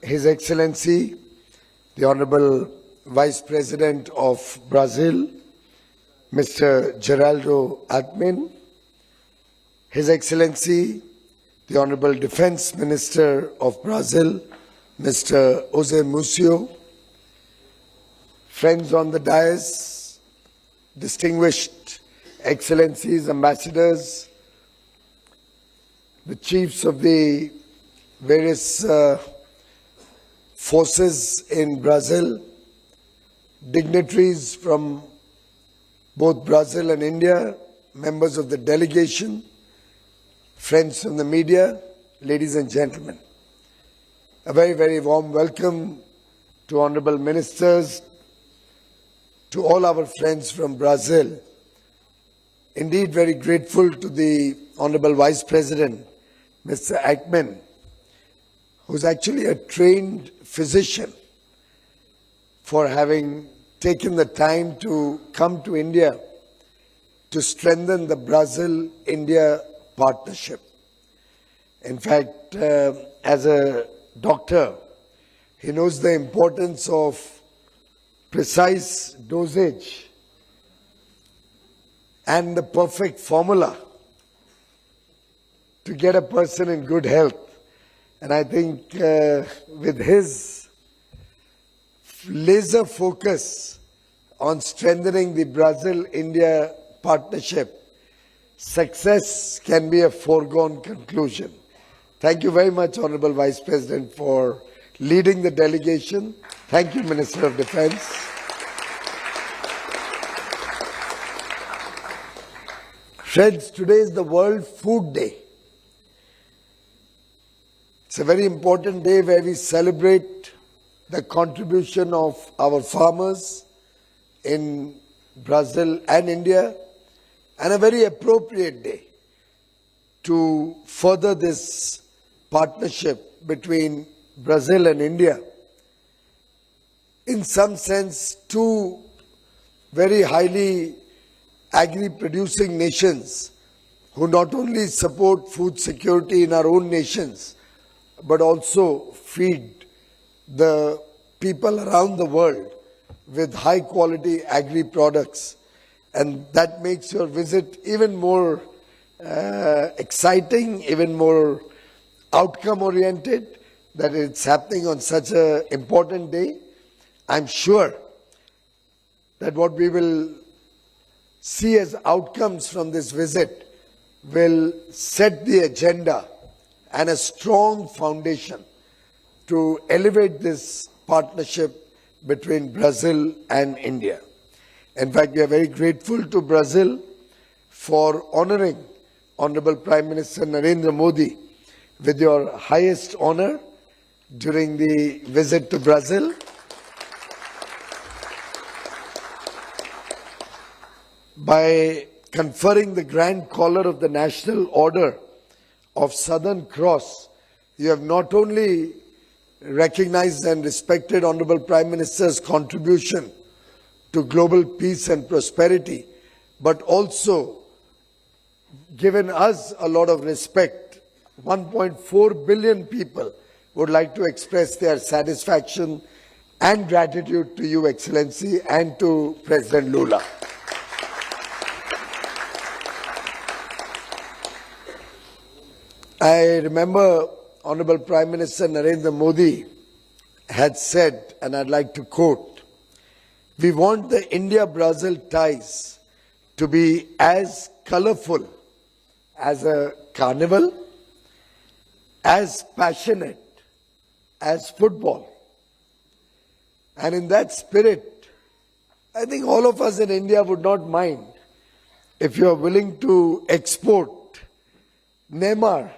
His Excellency, the Honorable Vice President of Brazil, Mr. Geraldo Alckmin, His Excellency, the Honorable Defense Minister of Brazil, Mr. José Múcio, friends on the dais, distinguished Excellencies, Ambassadors, the chiefs of the various forces in Brazil, dignitaries from both Brazil and India, members of the delegation, friends from the media, ladies and gentlemen. A very, very warm welcome to honorable ministers, to all our friends from Brazil. Indeed, very grateful to the Honorable Vice President, Mr. Alckmin, who's actually a trained physician, for having taken the time to come to India to strengthen the Brazil-India partnership. In fact, as a doctor, he knows the importance of precise dosage and the perfect formula to get a person in good health. And I think with his laser focus on strengthening the Brazil-India partnership, success can be a foregone conclusion. Thank you very much, Honorable Vice President, for leading the delegation. Thank you, Minister of Defense. Friends, today is the World Food Day. It's a very important day where we celebrate the contribution of our farmers in Brazil and India, and a very appropriate day to further this partnership between Brazil and India. In some sense, two very highly agri-producing nations who not only support food security in our own nations, but also feed the people around the world with high quality agri products. And that makes your visit even more exciting, even more outcome oriented, that it's happening on such an important day. I'm sure that what we will see as outcomes from this visit will set the agenda and a strong foundation to elevate this partnership between Brazil and India. In fact, we are very grateful to Brazil for honoring Honorable Prime Minister Narendra Modi with your highest honor during the visit to Brazil. By conferring the Grand Collar of the National Order of Southern Cross, you have not only recognized and respected Honorable Prime Minister's contribution to global peace and prosperity, but also given us a lot of respect. 1.4 billion people would like to express their satisfaction and gratitude to you, Excellency, and to President Lula. I remember Honorable Prime Minister Narendra Modi had said, and I'd like to quote, "We want the India-Brazil ties to be as colorful as a carnival, as passionate as football." And in that spirit, I think all of us in India would not mind if you are willing to export Neymar.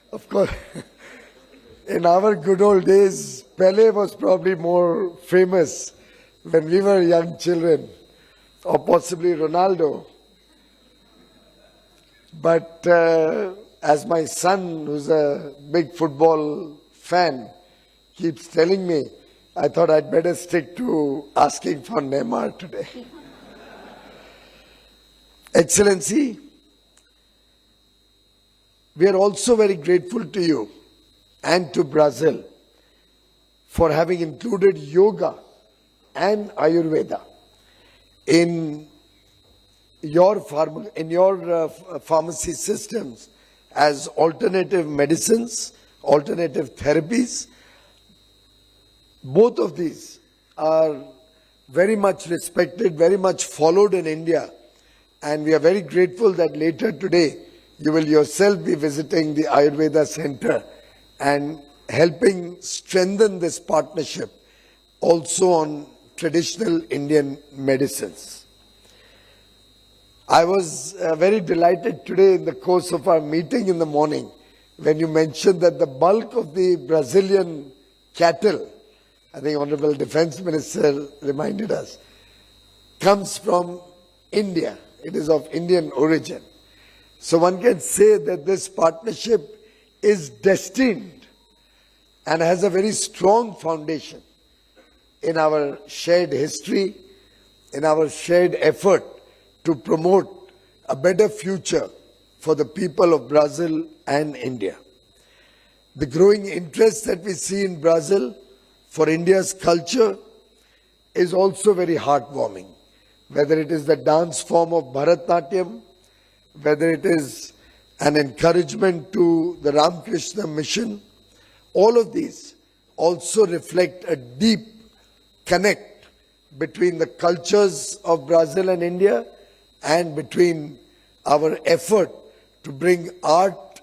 Of course, in our good old days, Pele was probably more famous when we were young children, or possibly Ronaldo. But as my son, who's a big football fan, keeps telling me, I thought I'd better stick to asking for Neymar today. Excellency, We are also very grateful to you and to Brazil for having included yoga and Ayurveda in your pharmacy systems as alternative medicines, alternative therapies. Both of these are very much respected, very much followed in India, and we are very grateful that later today you will yourself be visiting the Ayurveda Center and helping strengthen this partnership also on traditional Indian medicines. I was very delighted today in the course of our meeting in the morning when you mentioned that the bulk of the Brazilian cattle, I think Honorable Defence Minister reminded us, comes from India. It is of Indian origin. So one can say that this partnership is destined and has a very strong foundation in our shared history, in our shared effort to promote a better future for the people of Brazil and India. The growing interest that we see in Brazil for India's culture is also very heartwarming, whether it is the dance form of Bharatnatyam, whether it is an encouragement to the Ramakrishna mission. All of these also reflect a deep connect between the cultures of Brazil and India and between our effort to bring art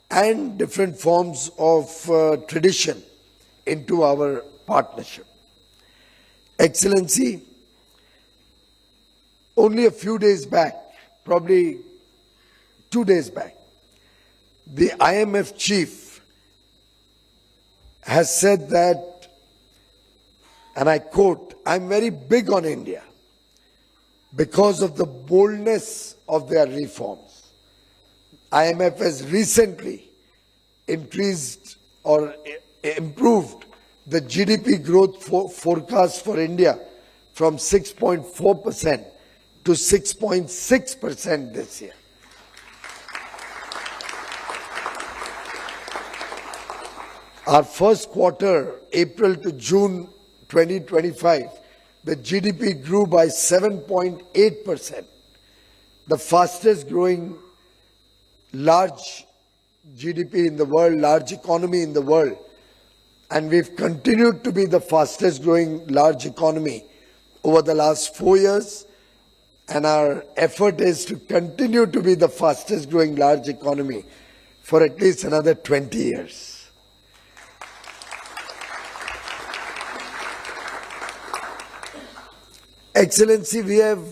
and different forms of tradition into our partnership. Excellency, only a few days back, probably 2 days back, the IMF chief has said that, and I quote, "I'm very big on India because of the boldness of their reforms." IMF has recently increased or improved the GDP growth forecast for India from 6.4% to 6.6% this year. Our first quarter, April to June 2025, the GDP grew by 7.8%, the fastest growing large GDP in the world, large economy in the world. And we've continued to be the fastest growing large economy over the last 4 years. And our effort is to continue to be the fastest growing large economy for at least another 20 years. Excellency, we have,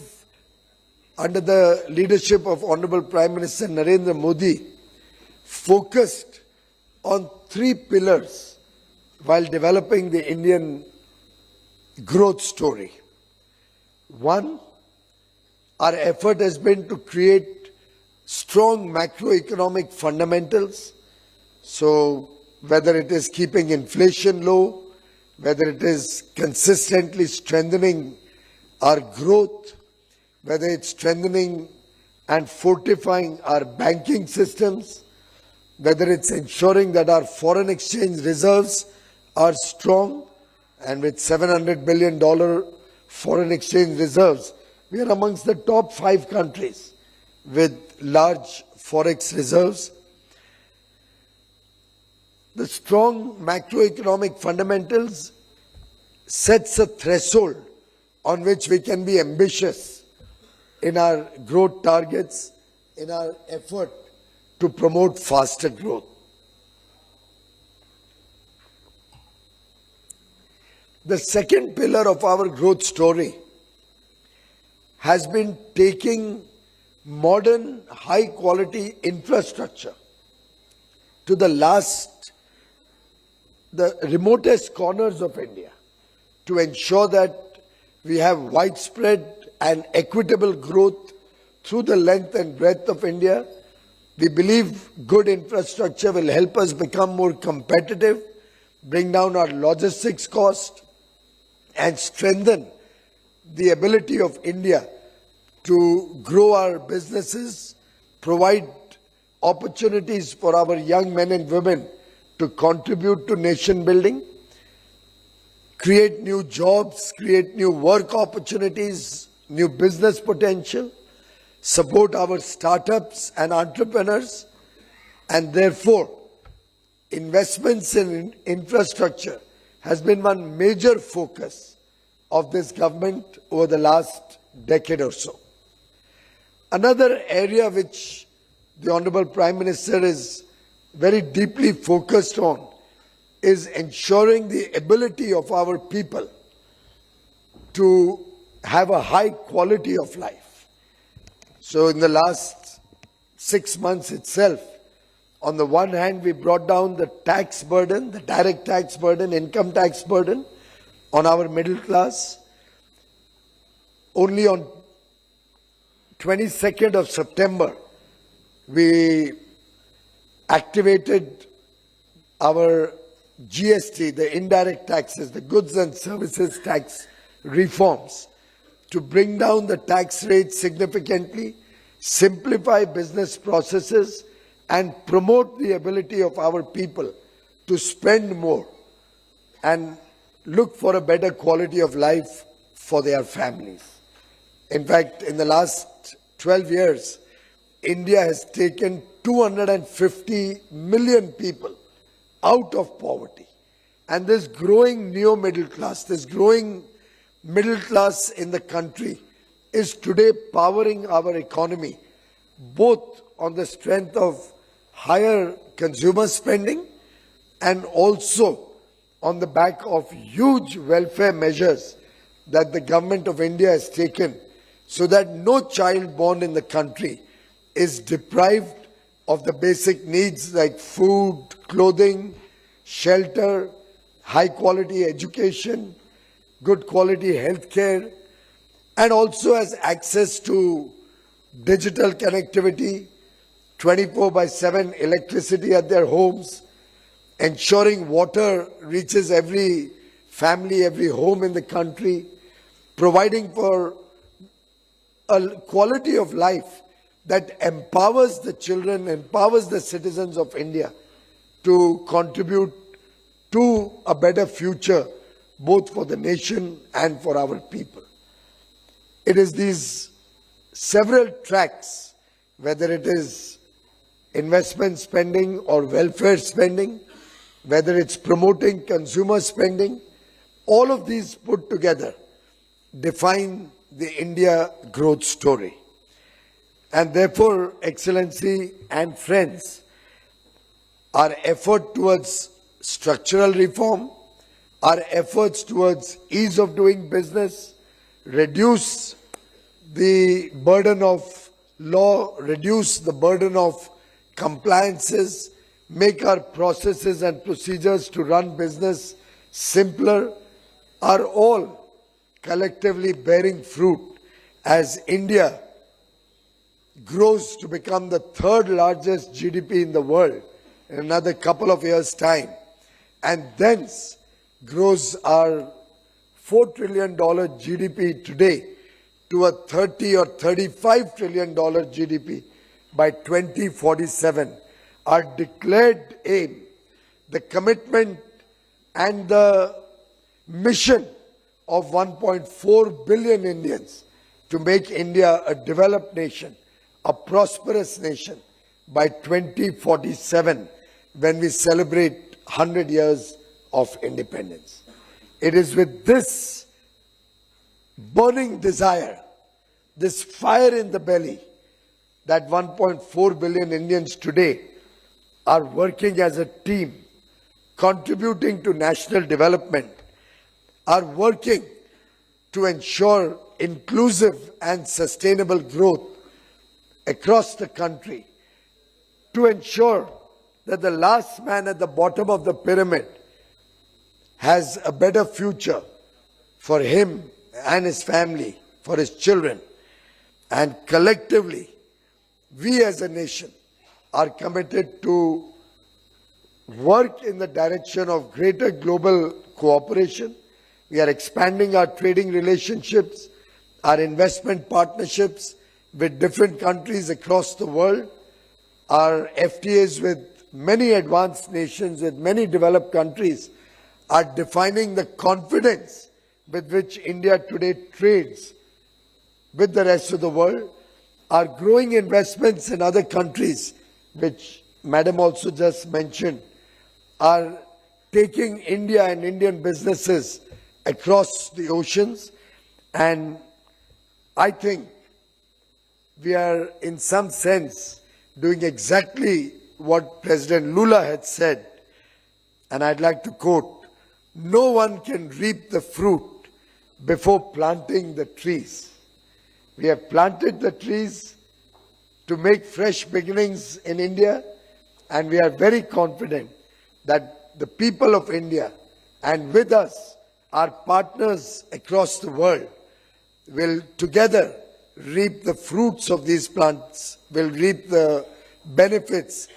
under the leadership of Honorable Prime Minister Narendra Modi, focused on 3 pillars while developing the Indian growth story. One, our effort has been to create strong macroeconomic fundamentals. So whether it is keeping inflation low, whether it is consistently strengthening our growth, whether it's strengthening and fortifying our banking systems, whether it's ensuring that our foreign exchange reserves are strong, and with $700 billion foreign exchange reserves, we are amongst the top 5 countries with large forex reserves. The strong macroeconomic fundamentals sets a threshold on which we can be ambitious in our growth targets, in our effort to promote faster growth. The second pillar of our growth story has been taking modern, high-quality infrastructure to the remotest corners of India to ensure that we have widespread and equitable growth through the length and breadth of India. We believe good infrastructure will help us become more competitive, bring down our logistics cost, and strengthen the ability of India to grow our businesses, provide opportunities for our young men and women to contribute to nation building, create new jobs, create new work opportunities, new business potential, support our startups and entrepreneurs, and therefore investments in infrastructure has been one major focus of this government over the last decade or so. Another area which the Honorable Prime Minister is very deeply focused on is ensuring the ability of our people to have a high quality of life. So in the last 6 months itself, on the one hand, we brought down the tax burden, the direct tax burden, income tax burden on our middle class. Only on 22nd of September, we activated our GST, the indirect taxes, the goods and services tax reforms, to bring down the tax rate significantly, simplify business processes, and promote the ability of our people to spend more and look for a better quality of life for their families. In fact, in the last 12 years, India has taken 250 million people out of poverty. And this growing neo-middle class, this growing middle class in the country is today powering our economy, both on the strength of higher consumer spending and also on the back of huge welfare measures that the government of India has taken so that no child born in the country is deprived of the basic needs like food, clothing, shelter, high quality education, good quality healthcare, and also has access to digital connectivity, 24/7 electricity at their homes, ensuring water reaches every family, every home in the country, providing for a quality of life that empowers the children, empowers the citizens of India to contribute to a better future, both for the nation and for our people. It is these several tracks, whether it is investment spending or welfare spending, whether it's promoting consumer spending, all of these put together define the India growth story. And therefore, Excellency and friends, our effort towards structural reform, our efforts towards ease of doing business, reduce the burden of law, reduce the burden of compliances, make our processes and procedures to run business simpler, are all collectively bearing fruit as India grows to become the third largest GDP in the world in another couple of years' time, and thence grows our $4 trillion GDP today to a $30 or $35 trillion GDP by 2047. Our declared aim, the commitment and the mission of 1.4 billion Indians to make India a developed nation, a prosperous nation by 2047, when we celebrate 100 years of independence. It is with this burning desire, this fire in the belly, that 1.4 billion Indians today are working as a team, contributing to national development, are working to ensure inclusive and sustainable growth across the country, to ensure that the last man at the bottom of the pyramid has a better future for him and his family, for his children. And collectively, we as a nation are committed to work in the direction of greater global cooperation. We are expanding our trading relationships, our investment partnerships with different countries across the world, Our FTAs with many advanced nations, with many developed countries, are defining the confidence with which India today trades with the rest of the world. Our growing investments in other countries, which Madam also just mentioned, are taking India and Indian businesses across the oceans. And I think we are, in some sense, doing exactly what President Lula had said. And I'd like to quote, "No one can reap the fruit before planting the trees." We have planted the trees to make fresh beginnings in India, and we are very confident that the people of India, and with us, our partners across the world, will together reap the fruits of these plants, will reap the benefits.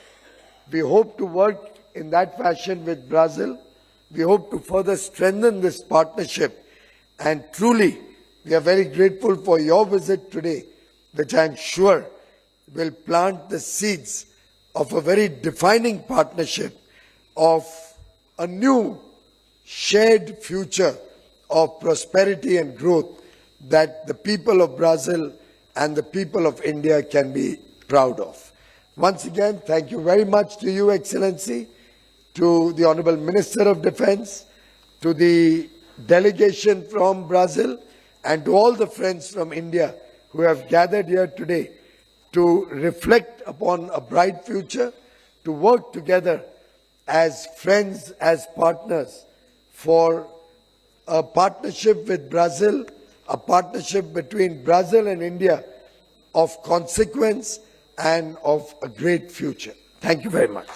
We hope to work in that fashion with Brazil. We hope to further strengthen this partnership, and truly we are very grateful for your visit today, which I am sure will plant the seeds of a very defining partnership, of a new shared future of prosperity and growth that the people of Brazil and the people of India can be proud of. Once again, thank you very much to you, Excellency, to the Honorable Minister of Defense, to the delegation from Brazil, and to all the friends from India who have gathered here today to reflect upon a bright future, to work together as friends, as partners, for a partnership with Brazil, a partnership between Brazil and India of consequence and of a great future. Thank you very much.